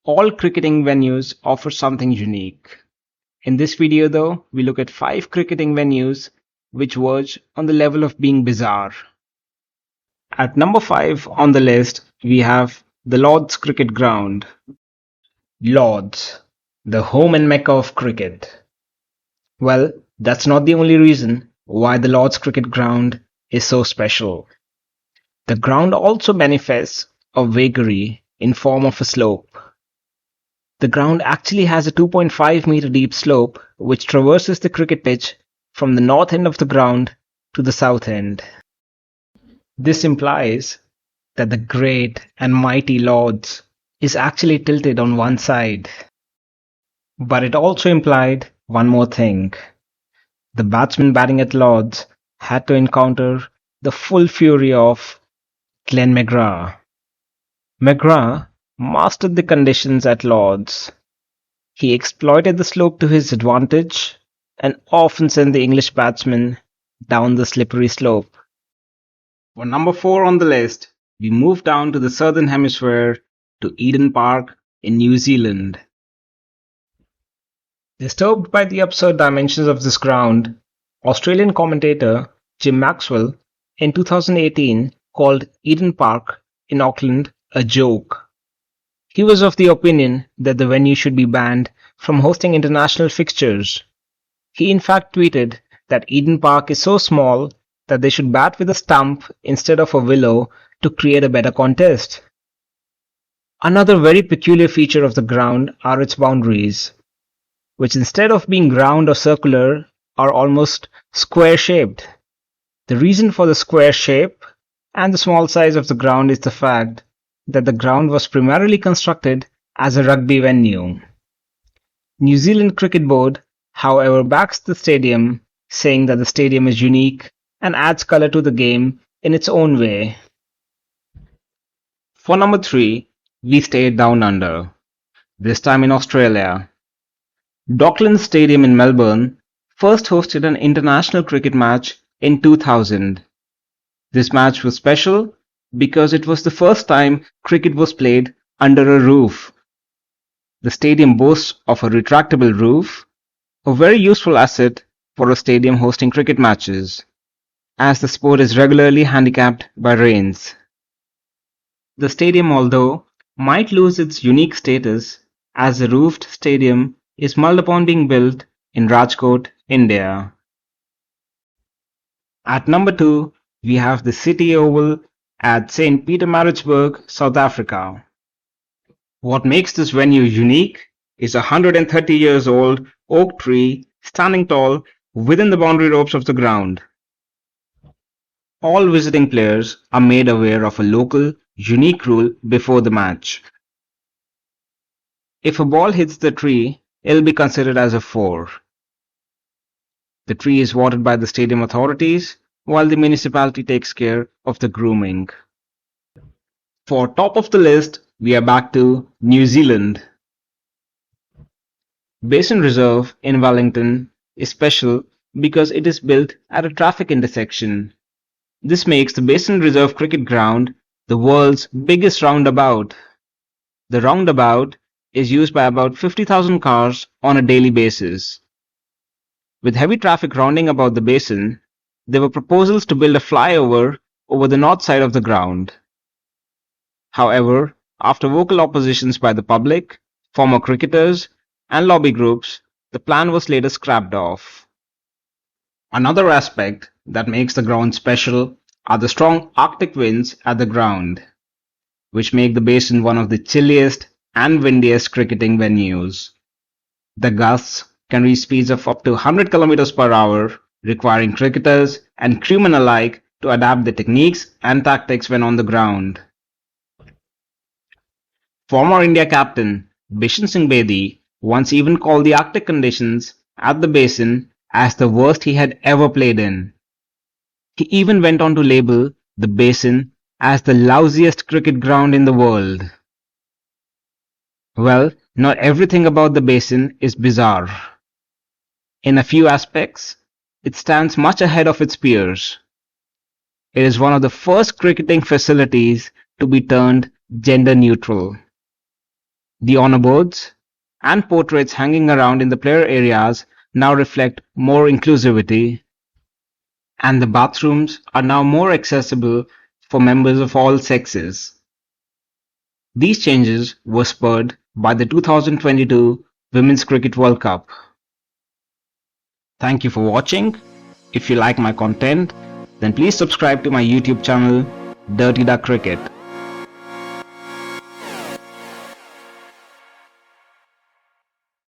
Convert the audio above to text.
All cricketing venues offer something unique. In this video though, we look at 5 cricketing venues which verge on the level of being bizarre. At number 5 on the list, we have the Lord's Cricket Ground. Lord's, the home and mecca of cricket. Well, that's not the only reason why the Lord's Cricket Ground is so special. The ground also manifests a vagary in form of a slope. The ground actually has a 2.5 meter deep slope which traverses the cricket pitch from the north end of the ground to the south end. This implies that the great and mighty Lord's is actually tilted on one side. But it also implied one more thing. The batsman batting at Lord's had to encounter the full fury of Glenn McGrath. McGrath mastered the conditions at Lord's. He exploited the slope to his advantage and often sent the English batsmen down the slippery slope. For number 4 on the list, we move down to the southern hemisphere to Eden Park in New Zealand. Disturbed by the absurd dimensions of this ground, Australian commentator Jim Maxwell in 2018 called Eden Park in Auckland a joke. He was of the opinion that the venue should be banned from hosting international fixtures. He in fact tweeted that Eden Park is so small that they should bat with a stump instead of a willow to create a better contest. Another very peculiar feature of the ground are its boundaries, which instead of being round or circular are almost square-shaped. The reason for the square shape and the small size of the ground is the fact that the ground was primarily constructed as a rugby venue. New Zealand Cricket Board, however, backs the stadium, saying that the stadium is unique and adds colour to the game in its own way. For number 3, we stayed down under, this time in Australia. Docklands Stadium in Melbourne first hosted an international cricket match in 2000. This match was special because it was the first time cricket was played under a roof. The stadium boasts of a retractable roof, a very useful asset for a stadium hosting cricket matches, as the sport is regularly handicapped by rains. The stadium, although, might lose its unique status as a roofed stadium is mulled upon being built in Rajkot, India. At number 2, we have the City Oval at St. Pietermaritzburg, South Africa. What makes this venue unique is a 130 years old oak tree standing tall within the boundary ropes of the ground. All visiting players are made aware of a local, unique rule before the match. If a ball hits the tree, it'll be considered as a 4. The tree is watered by the stadium authorities, while the municipality takes care of the grooming. For top of the list, we are back to New Zealand. Basin Reserve in Wellington is special because it is built at a traffic intersection. This makes the Basin Reserve Cricket Ground the world's biggest roundabout. The roundabout is used by about 50,000 cars on a daily basis. With heavy traffic rounding about the basin, there were proposals to build a flyover over the north side of the ground. However, after vocal oppositions by the public, former cricketers, and lobby groups, the plan was later scrapped off. Another aspect that makes the ground special are the strong Arctic winds at the ground, which make the basin one of the chilliest and windiest cricketing venues. The gusts can reach speeds of up to 100 km per hour, requiring cricketers and crewmen alike to adapt their techniques and tactics when on the ground. Former India captain Bishan Singh Bedi once even called the Arctic conditions at the basin as the worst he had ever played in. He even went on to label the basin as the lousiest cricket ground in the world. Well, not everything about the basin is bizarre. In a few aspects, it stands much ahead of its peers. It is one of the first cricketing facilities to be turned gender neutral. The honour boards and portraits hanging around in the player areas now reflect more inclusivity, and the bathrooms are now more accessible for members of all sexes. These changes were spurred by the 2022 Women's Cricket World Cup. Thank you for watching. If you like my content, then please subscribe to my YouTube channel, Dirty Duck Cricket.